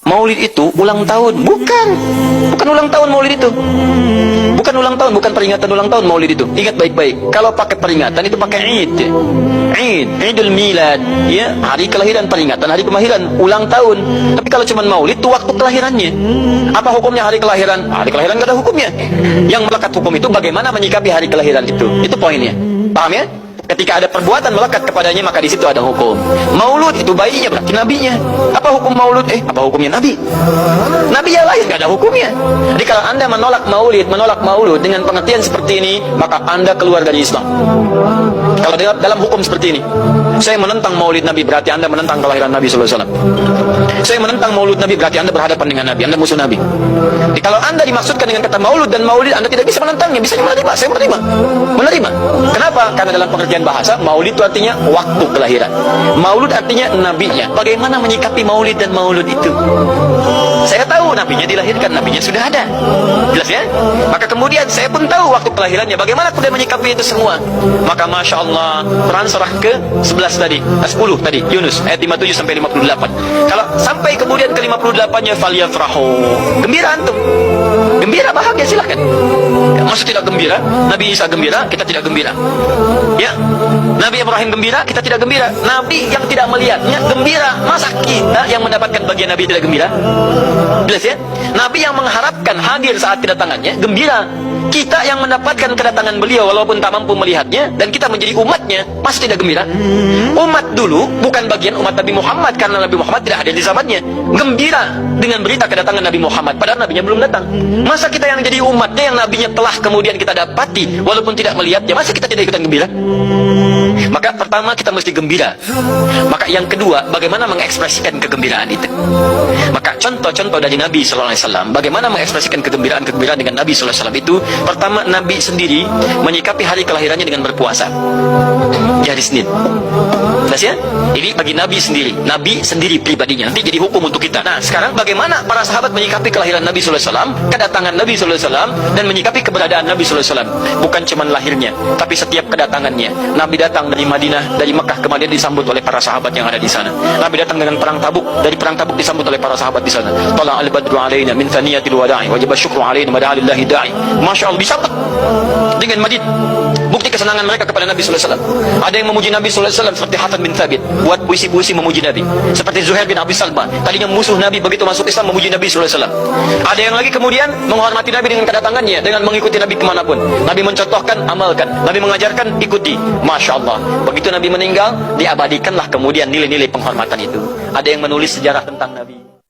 Maulid itu ulang tahun. Bukan ulang tahun Maulid itu. Bukan ulang tahun, bukan peringatan ulang tahun Maulid itu. Ingat baik-baik. Kalau pakai peringatan itu pakai Id. Id, Idul Milad, ya, hari kelahiran, peringatan hari kelahiran, ulang tahun. Tapi kalau cuma Maulid itu waktu kelahirannya. Apa hukumnya hari kelahiran? Hari kelahiran gak ada hukumnya. Yang melekat hukum itu bagaimana menyikapi hari kelahiran itu. Itu poinnya. Paham ya? Ketika ada perbuatan melekat kepadanya, maka di situ ada hukum. Maulud itu bayinya berarti nabinya. Apa hukum maulud? Apa hukumnya nabi? Nabi yang lain gak ada hukumnya. Jadi kalau anda menolak maulud dengan pengertian seperti ini, maka anda keluar dari Islam. Kalau dalam hukum seperti ini, saya menentang maulid nabi, berarti anda menentang kelahiran Nabi SAW. Saya menentang maulud nabi, berarti anda berhadapan dengan nabi, anda musuh nabi. Jadi kalau anda dimaksudkan dengan kata maulud dan maulid, anda tidak bisa menentangnya, bisa menerima. Saya menerima. Kenapa? Karena dalam pengertian bahasa, maulid itu artinya waktu kelahiran, maulud artinya nabinya. Bagaimana menyikapi maulid dan maulud itu? Saya tahu nabinya dilahirkan, nabinya sudah ada, jelas ya. Maka kemudian saya pun tahu waktu kelahirannya. Bagaimana kemudian menyikapi itu semua? Maka Masya Allah, Quran surah ke-11 tadi, 10 tadi, Yunus ayat 57 sampai 58. Kalau sampai kemudian ke 58-nya, falyafrahu, gembira antum, gembira, bahagia, silakan. Maksud tidak gembira, Nabi Isa gembira, kita tidak gembira, ya. Nabi Ibrahim gembira, kita tidak gembira. Nabi yang tidak melihatnya gembira. Masa kita yang mendapatkan bagian Nabi tidak gembira? Jelas ya? Nabi yang mengharapkan hadir saat kedatangannya gembira. Kita yang mendapatkan kedatangan beliau walaupun tak mampu melihatnya, dan kita menjadi umatnya, masih tidak gembira? Umat dulu bukan bagian umat Nabi Muhammad, karena Nabi Muhammad tidak hadir di zamannya. Gembira dengan berita kedatangan Nabi Muhammad, padahal nabinya belum datang. Masa kita yang jadi umatnya, yang nabinya telah kemudian kita dapati walaupun tidak melihatnya, masa kita tidak ikutan gembira? Maka pertama kita mesti gembira. Maka yang kedua, bagaimana mengekspresikan kegembiraan itu. Maka contoh-contoh dari Nabi SAW, bagaimana mengekspresikan kegembiraan dengan Nabi SAW itu. Pertama, Nabi sendiri menyikapi hari kelahirannya dengan berpuasa di hari Senin. Jelas ya? Ini bagi Nabi sendiri pribadinya. Nanti jadi hukum untuk kita. Nah, sekarang bagaimana para sahabat menyikapi kelahiran Nabi SAW, kedatangan Nabi SAW, dan menyikapi keberadaan Nabi SAW. Bukan cuma lahirnya, tapi setiap kedatangannya. Nabi datang dari Madinah, dari Mekah ke Madinah, disambut oleh para sahabat yang ada di sana. Nabi datang dengan perang Tabuk, dari perang Tabuk disambut oleh para sahabat di sana. Tala al-badru alaina min thaniyatil wada'i wajib syukru alaina mada'alillahi da'i. Masya Allah, disambut dengan madid. Bukti kesenangan mereka kepada Nabi SAW. Ada yang memuji Nabi SAW seperti Hasan bin Thabit, buat puisi-puisi memuji Nabi. Seperti Zuhair bin Abi Salma, tadinya musuh Nabi, begitu masuk Islam memuji Nabi SAW. Ada yang lagi kemudian menghormati Nabi dengan kedatangannya, dengan mengikuti Nabi kemanapun. Nabi mencontohkan, amalkan. Nabi mengajarkan, ikuti. Masya Allah. Begitu Nabi meninggal, diabadikanlah kemudian nilai-nilai penghormatan itu. Ada yang menulis sejarah tentang Nabi.